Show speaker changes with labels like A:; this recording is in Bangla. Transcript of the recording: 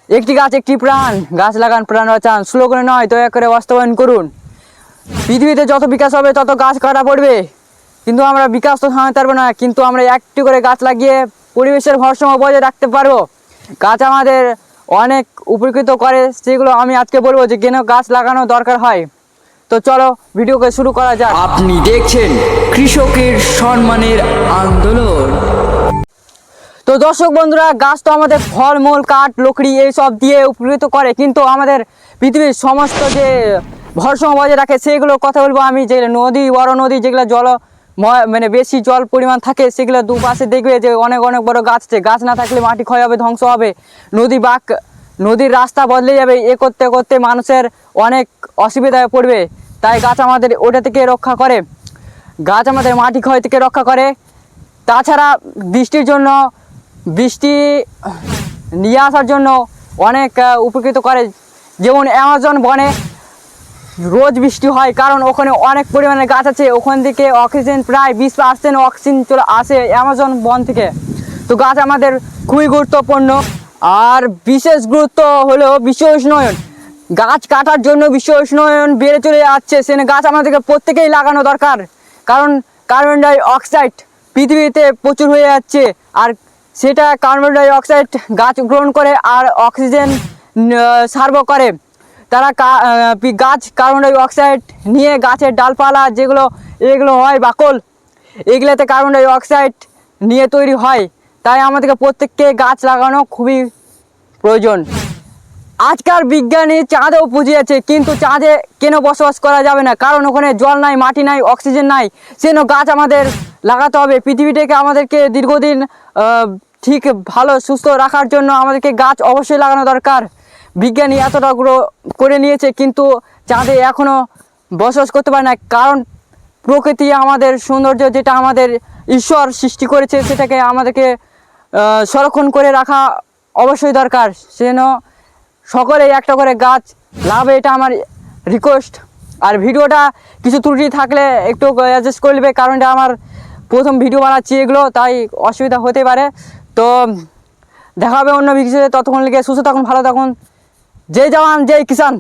A: একটি গাছ একটি প্রাণ, গাছ লাগান প্রাণ বাঁচান, স্লোগানে নয় দয়া করে বাস্তবায়ন করুন। পৃথিবীতে যত বিকাশ হবে তত গাছ কাটা পড়বে, কিন্তু আমরা বিকাশ তো থামাতে পারবো না, কিন্তু আমরা একটি করে গাছ লাগিয়ে পরিবেশের ভারসাম্য বজায় রাখতে পারবো। গাছ আমাদের অনেক উপকৃত করে, সেগুলো আমি আজকে বলবো যে কেন গাছ লাগানো দরকার হয়। তো চলো ভিডিওকে শুরু করা যাক।
B: আপনি দেখছেন কৃষকের সম্মানের আন্দোলন।
A: তো দর্শক বন্ধুরা, গাছ তো আমাদের ফলমূল, কাঠ, লকড়ি এইসব দিয়ে উপকৃত করে, কিন্তু আমাদের পৃথিবীর সমস্ত যে ভারসাম্য বজায় রাখে সেগুলোর কথা বলবো আমি। যে নদী, বড় নদী যেগুলো মানে বেশি জল পরিমাণ থাকে, সেগুলো দুপাশে দেখবে যে অনেক অনেক বড় গাছ আছে। গাছ না থাকলে মাটি ক্ষয় হবে, ধ্বংস হবে, নদীর রাস্তা বদলে যাবে। এ করতে করতে মানুষের অনেক অসুবিধায় পড়বে। তাই গাছ আমাদের ওটা থেকে রক্ষা করে, গাছ আমাদের মাটি ক্ষয় থেকে রক্ষা করে। তাছাড়া বৃষ্টি নিয়ে আসার জন্য অনেক উপকৃত করে। যেমন অ্যামাজন বনে রোজ বৃষ্টি হয়, কারণ ওখানে অনেক পরিমাণে গাছ আছে। ওখান থেকে অক্সিজেন প্রায় 20% অক্সিজেন চলে আসে অ্যামাজন বন থেকে। তো গাছ আমাদের খুবই গুরুত্বপূর্ণ। আর বিশেষ গুরুত্ব হলো বিশ্ব উষ্ণায়ন। গাছ কাটার জন্য বিশ্ব উষ্ণায়ন বেড়ে চলে যাচ্ছে। সেখানে গাছ আমাদেরকে প্রত্যেকেই লাগানো দরকার, কারণ কার্বন ডাই অক্সাইড পৃথিবীতে প্রচুর হয়ে যাচ্ছে, আর সেটা কার্বন ডাই অক্সাইড গাছ গ্রহণ করে আর অক্সিজেন সার্ভ করে। গাছ কার্বন ডাই অক্সাইড নিয়ে গাছের ডালপালা এগুলো হয় বাকল, এগুলোতে কার্বন ডাই অক্সাইড নিয়ে তৈরি হয়। তাই আমাদেরকে প্রত্যেককে গাছ লাগানো খুবই প্রয়োজন। আজকাল বিজ্ঞানী চাঁদেও পুজিয়েছে, কিন্তু চাঁদে কেন বসবাস করা যাবে না? কারণ ওখানে জল নাই, মাটি নাই, অক্সিজেন নাই। সেজন্য গাছ আমাদের লাগাতে হবে। পৃথিবীটাকে আমাদেরকে দীর্ঘদিন ঠিক ভালো সুস্থ রাখার জন্য আমাদেরকে গাছ অবশ্যই লাগানো দরকার। বিজ্ঞানী এতটা করে নিয়েছে, কিন্তু চাঁদে এখনও বসবাস করতে পারে না, কারণ প্রকৃতি আমাদের সৌন্দর্য, যেটা আমাদের ঈশ্বর সৃষ্টি করেছে, সেটাকে আমাদেরকে সংরক্ষণ করে রাখা অবশ্যই দরকার। সেজন্য সকলেই একটা করে গাছ লাগাবে, এটা আমার রিকোয়েস্ট। আর ভিডিওটা কিছু ত্রুটি থাকলে একটু অ্যাডজাস্ট করে নেবে, কারণ এটা আমার প্রথম ভিডিও বানাচ্ছি এগুলো, তাই অসুবিধা হতে পারে। তো দেখা হবে অন্য ভিডিওতে। ততক্ষণ লিখে সুস্থ থাকুন, ভালো থাকুন। জয় জওয়ান, জয় কিষান।